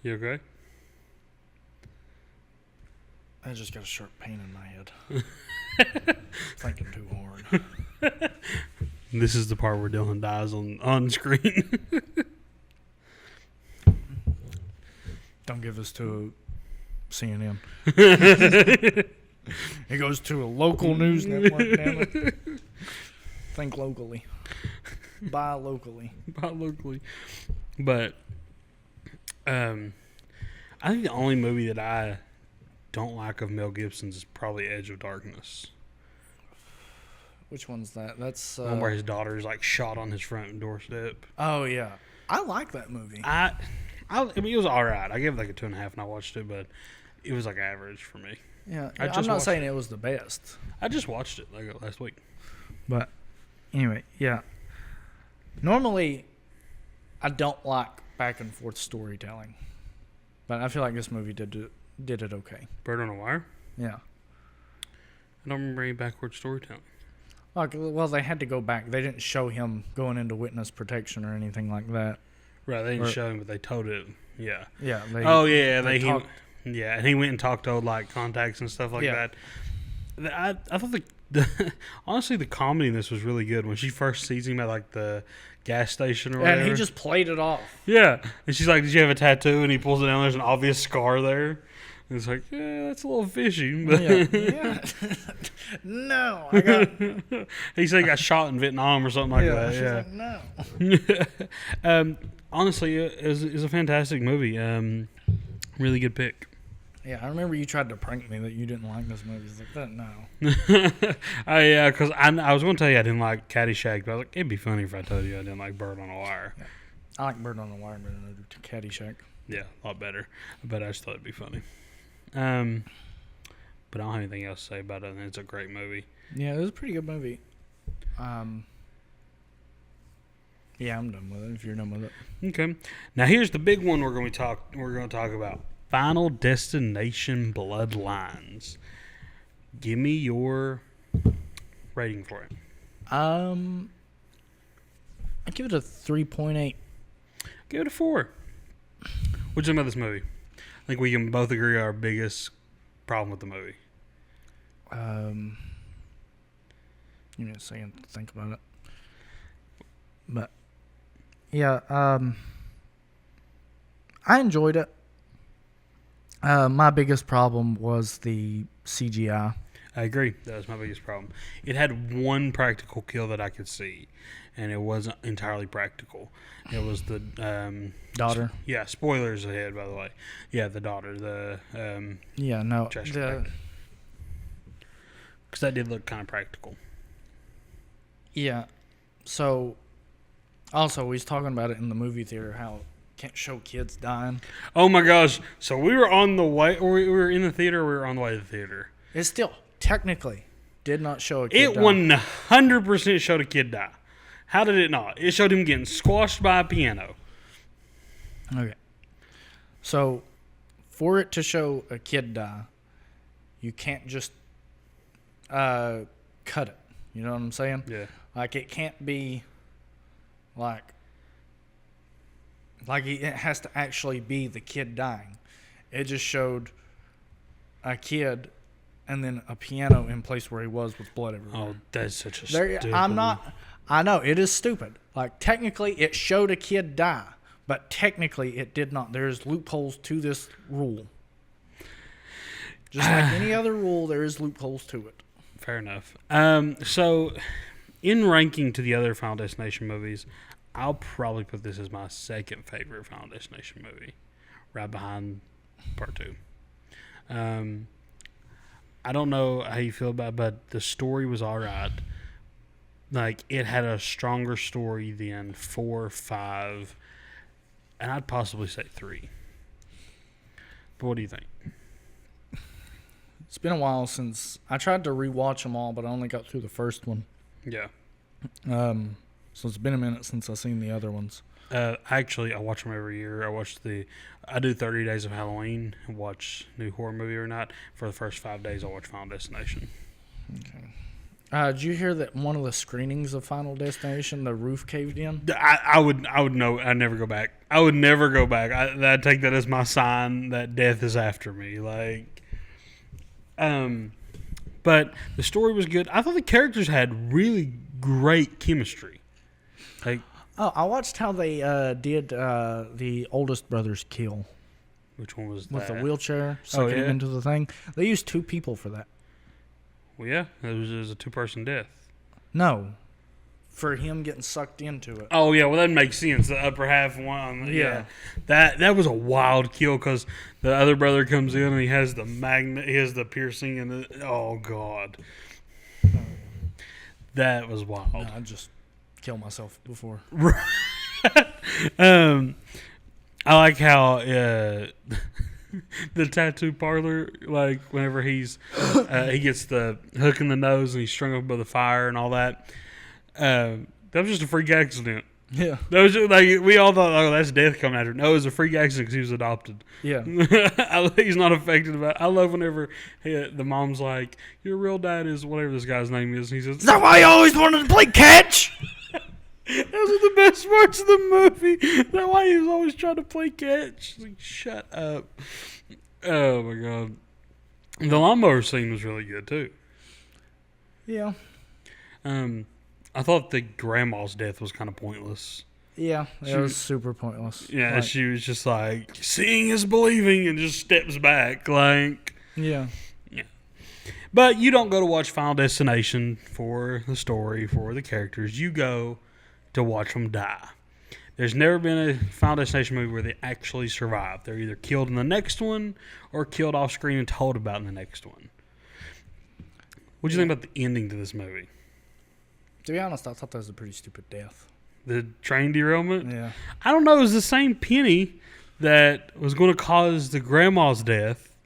You okay? I just got a sharp pain in my head. Thinking too hard. This is the part where Dylan dies on screen. Don't give us to CNN. It goes to a local news network, damn it. Think locally. Buy locally. Buy locally. But I think the only movie that I don't like of Mel Gibson's is probably Edge of Darkness. Which one's that? That's one where his daughter is like shot on his front doorstep. Oh yeah, I like that movie. I mean, it was all right. I gave it like a 2.5, and I watched it, but it was like average for me. Yeah, I'm not saying it was the best. I just watched it like last week. But anyway, yeah. Normally, I don't like back and forth storytelling, but I feel like this movie did it okay. Bird on a Wire? Yeah. I don't remember any backward storytelling. Like, well, they had to go back. They didn't show him going into witness protection or anything like that. Right, they didn't show him, but they told it. Yeah. Yeah. They Yeah, and he went and talked to old, like, contacts and stuff like that. I thought honestly, the comedy in this was really good. When she first sees him at, like, the gas station or whatever. And he just played it off. Yeah. And she's like, did you have a tattoo? And he pulls it down. There's an obvious scar there. And it's like, yeah, that's a little fishy. But Yeah. No, I got... he said he got shot in Vietnam or something like that. She's Yeah. like, no. Honestly, it was a fantastic movie. Really good pick. Yeah, I remember you tried to prank me that you didn't like this movie. It's like, that, no. Yeah, because I was going to tell you I didn't like Caddyshack, but I was like, it'd be funny if I told you I didn't like Bird on a Wire. Yeah. I like Bird on the Wire better than Caddyshack. Yeah, a lot better. But I just thought it'd be funny. But I don't have anything else to say about it. It's a great movie. Yeah, it was a pretty good movie. Yeah, I'm done with it. If you're done with it, okay. Now here's the big one we're going to talk about: Final Destination Bloodlines. Give me your rating for it. I give it a 3.8. Give it a 4. What'd you think about this movie? I think we can both agree our biggest problem with the movie. Give me a second to think about it. But yeah, I enjoyed it. My biggest problem was the CGI. I agree. That was my biggest problem. It had one practical kill that I could see, and it wasn't entirely practical. It was the daughter. Yeah, spoilers ahead, by the way. Yeah, the daughter. Yeah, no. Because that did look kind of practical. Yeah. So, also, we was talking about it in the movie theater, how can't show kids dying. Oh my gosh! So we were on the way, or we were in the theater. Or we were on the way to the theater. It still technically did not show a kid. It 100% showed a kid die. How did it not? It showed him getting squashed by a piano. Okay. So, for it to show a kid die, you can't just cut it. You know what I'm saying? Yeah. Like, it can't be like it has to actually be the kid dying. It just showed a kid and then a piano in place where he was with blood everywhere. Oh, that's such a stupid... I know, it is stupid. Like, technically, it showed a kid die, but technically, it did not. There's loopholes to this rule. Just like any other rule, there is loopholes to it. Fair enough. So, in ranking to the other Final Destination movies, I'll probably put this as my second favorite Final Destination movie, right behind Part 2. I don't know how you feel about it, but the story was all right. Like, it had a stronger story than 4, 5, and I'd possibly say 3. But what do you think? It's been a while since... I tried to rewatch them all, but I only got through the first one. Yeah. So it's been a minute since I've seen the other ones. Actually, I watch them every year. I do 30 Days of Halloween and watch new horror movie or not. For the first 5 days, I watch Final Destination. Okay. Did you hear that one of the screenings of Final Destination, the roof caved in? I would know. I'd never go back. I would never go back. I'd take that as my sign that death is after me. But the story was good. I thought the characters had really great chemistry. I watched how they did the oldest brother's kill. Which one was that? With the wheelchair, sucking him into the thing. They used 2 people for that. Well, yeah, it was a 2-person death. No, for him getting sucked into it. Oh yeah, well that makes sense. The upper half one, yeah. That was a wild kill because the other brother comes in and he has the magnet, he has the piercing, and oh god, that was wild. No, I just killed myself before. I like how the tattoo parlor, like whenever he gets the hook in the nose and he's strung up by the fire and all that. That was just a freak accident. Yeah. That was just, like, we all thought, oh, that's death coming after him. No, it was a freak accident because he was adopted. Yeah. He's not affected by it. I love whenever the mom's like, your real dad is whatever this guy's name is. And he says, is that why you always wanted to play catch? Those are the best parts of the movie. That's why he was always trying to play catch. Like, shut up. Oh my god. The lawnmower scene was really good too. Yeah. I thought the grandma's death was kind of pointless. Yeah, it was super pointless. Yeah, she was just like, seeing is believing, and just steps back, like. Yeah. Yeah. But you don't go to watch Final Destination for the story, for the characters. You go to watch them die. There's never been a Final Destination movie where they actually survive. They're either killed in the next one or killed off screen and told about in the next one. What do you think about the ending to this movie? To be honest, I thought that was a pretty stupid death. The train derailment? Yeah. I don't know. It was the same Penny that was going to cause the grandma's death,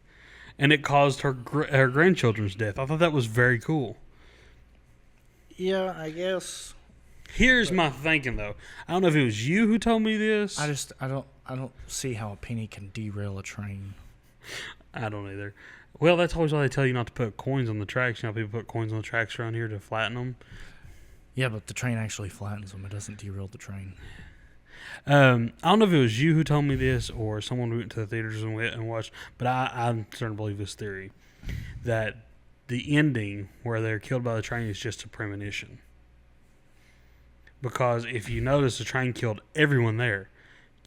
and it caused her grandchildren's death. I thought that was very cool. Yeah, I guess. Here's my thinking, though. I don't know if it was you who told me this. I don't see how a penny can derail a train. I don't either. Well, that's always why they tell you not to put coins on the tracks. You know, people put coins on the tracks around here to flatten them. Yeah, but the train actually flattens them. It doesn't derail the train. I don't know if it was you who told me this or someone who went to the theaters and watched, but I'm starting to believe this theory that the ending where they're killed by the train is just a premonition. Because if you notice, the train killed everyone there.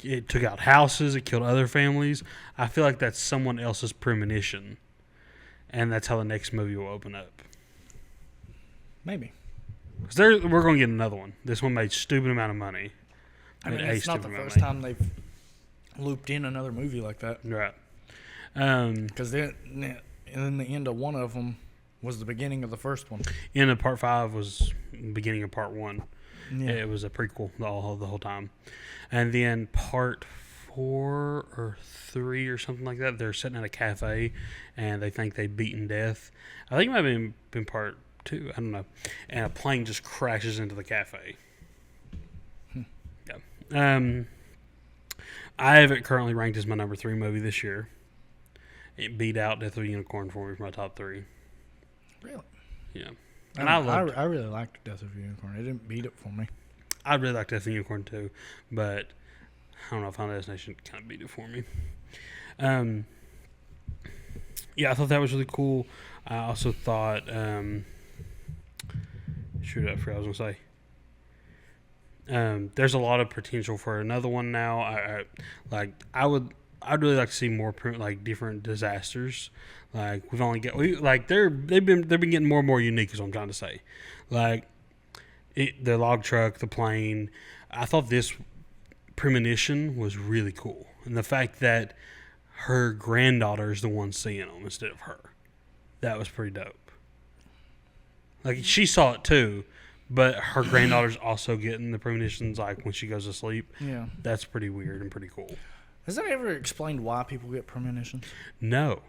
It took out houses. It killed other families. I feel like that's someone else's premonition. And that's how the next movie will open up. Maybe. Because we're going to get another one. This one made stupid amount of money. I mean, it's not the first time they've looped in another movie like that. Right. Because in the end of one of them was the beginning of the first one. End of part 5 was the beginning of part 1. Yeah. It was a prequel the whole time. And then part 4 or 3 or something like that, they're sitting at a cafe and they think they've beaten death. I think it might have been part 2. I don't know. And a plane just crashes into the cafe. Yeah. I have it currently ranked as my number 3 movie this year. It beat out Death of a Unicorn for me for my top 3. Really? Yeah. And I really liked Death of a Unicorn. It didn't beat it for me. I really liked Death of a Unicorn too, but I don't know if Final Destination kind of beat it for me. Yeah, I thought that was really cool. I also thought, shoot, I forgot what I was going to say. There's a lot of potential for another one now. I'd really like to see more different disasters. Like we've only got they've been getting more and more unique is what I'm trying to say. Like the log truck, the plane. I thought this premonition was really cool, and the fact that her granddaughter is the one seeing them instead of her, that was pretty dope. Like she saw it too, but her granddaughter's also getting the premonitions like when she goes to sleep. Yeah, that's pretty weird and pretty cool. Has that ever explained why people get premonitions? No.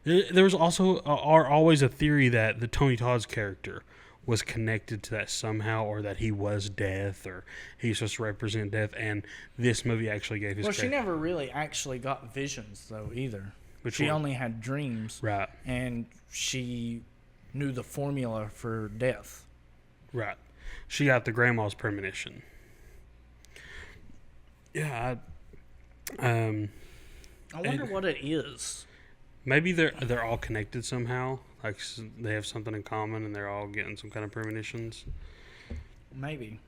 There's also always a theory that the Tony Todd's character was connected to that somehow, or that he was death, or he's supposed to represent death, and this movie actually gave his character. She never really actually got visions, though, either. She only had dreams. Right. And she knew the formula for death. Right. She got the grandma's premonition. Yeah, I wonder what it is. Maybe they're all connected somehow. Like they have something in common, and they're all getting some kind of premonitions. Maybe.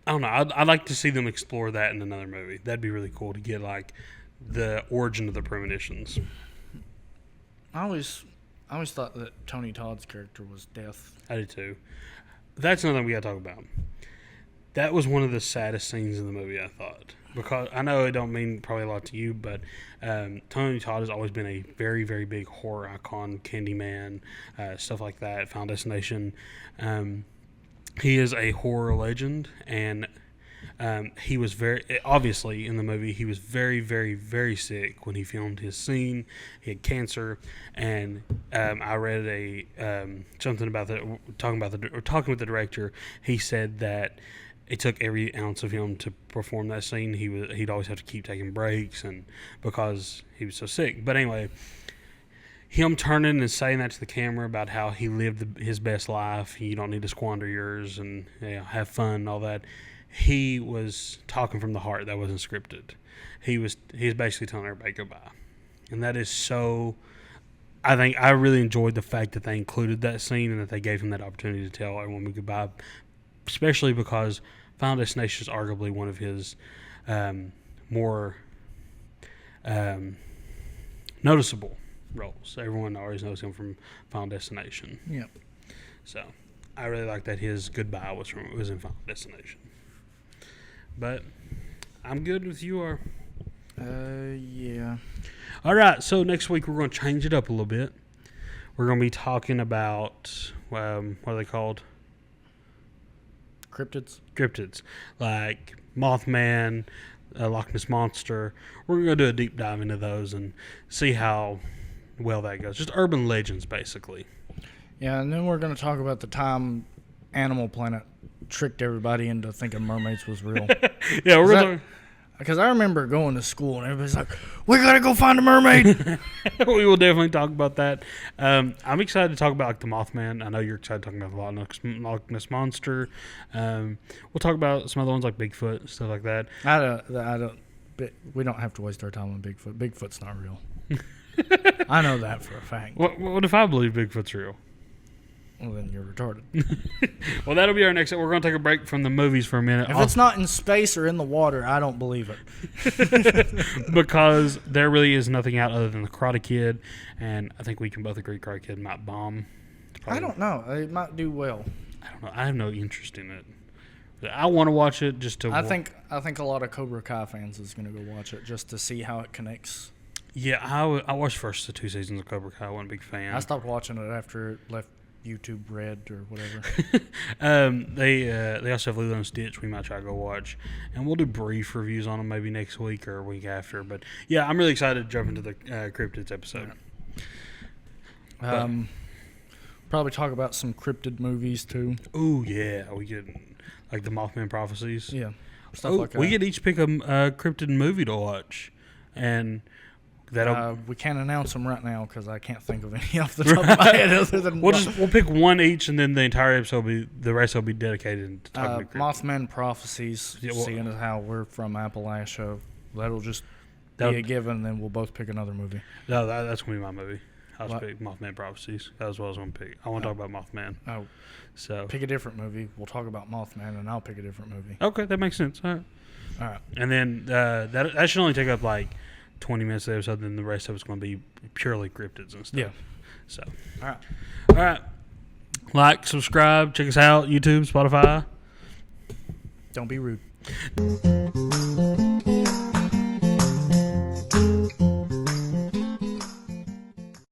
I don't know. I'd like to see them explore that in another movie. That'd be really cool to get like the origin of the premonitions. I always thought that Tony Todd's character was death. I did too. That's another thing we got to talk about. That was one of the saddest scenes in the movie, I thought. Because I know it don't mean probably a lot to you, but Tony Todd has always been a very, very big horror icon, Candyman, stuff like that, Final Destination. He is a horror legend, and he was obviously in the movie, he was very, very, very sick when he filmed his scene. He had cancer, and I read something about that, talking with the director. He said that it took every ounce of him to perform that scene. He'd always have to keep taking breaks, and because he was so sick. But anyway, him turning and saying that to the camera about how he lived his best life, you don't need to squander yours, and have fun and all that. He was talking from the heart. That wasn't scripted. He was basically telling everybody goodbye, and that is so. I think I really enjoyed the fact that they included that scene and that they gave him that opportunity to tell everyone goodbye, especially because Final Destination is arguably one of his more noticeable roles. Everyone always knows him from Final Destination. Yep. So I really like that his goodbye was in Final Destination. But I'm good with you. Or yeah. All right. So next week we're going to change it up a little bit. We're going to be talking about what are they called? Cryptids, like Mothman, Loch Ness Monster. We're going to do a deep dive into those and see how well that goes. Just urban legends, basically. Yeah, and then we're going to talk about the time Animal Planet tricked everybody into thinking mermaids was real. Yeah, we're going to... Because I remember going to school and everybody's like, we got to go find a mermaid. We will definitely talk about that. I'm excited to talk about like the Mothman. I know you're excited to talk about the Loch Ness Monster. We'll talk about some other ones like Bigfoot, stuff like that. We don't have to waste our time on Bigfoot. Bigfoot's not real. I know that for a fact. What if I believe Bigfoot's real? Well, then you're retarded. Well, that'll be our next. We're going to take a break from the movies for a minute. If it's not in space or in the water, I don't believe it. Because there really is nothing out other than the Karate Kid, and I think we can both agree Karate Kid might bomb. I don't know. It might do well. I don't know. I have no interest in it. I want to watch it just to. I think a lot of Cobra Kai fans is going to go watch it just to see how it connects. Yeah, I watched first the 2 seasons of Cobra Kai. I wasn't a big fan. I stopped watching it after it left YouTube Red or whatever. They also have Lilo and Stitch we might try to go watch, and we'll do brief reviews on them maybe next week or a week after. But yeah, I'm really excited to jump into the cryptids episode. Probably talk about some cryptid movies too. Oh yeah, we could like the Mothman prophecies. Yeah, stuff like that. We could each pick a cryptid movie to watch, and we can't announce them right now because I can't think of any off the top of my head other than we'll pick one each, and then the entire episode the rest will be dedicated to talking about Mothman prophecies. Yeah, seeing as how we're from Appalachia, that'll just be a given. And then we'll both pick another movie. No, that's gonna be my movie. I'll just pick Mothman prophecies. That's what I was gonna pick. I want to talk about Mothman. Oh, so pick a different movie. We'll talk about Mothman, and I'll pick a different movie. Okay, that makes sense. All right. And then that should only take up like 20 minutes of the episode, then the rest of it's going to be purely cryptids and stuff. Yeah. So. All right. Like, subscribe, check us out, YouTube, Spotify. Don't be rude.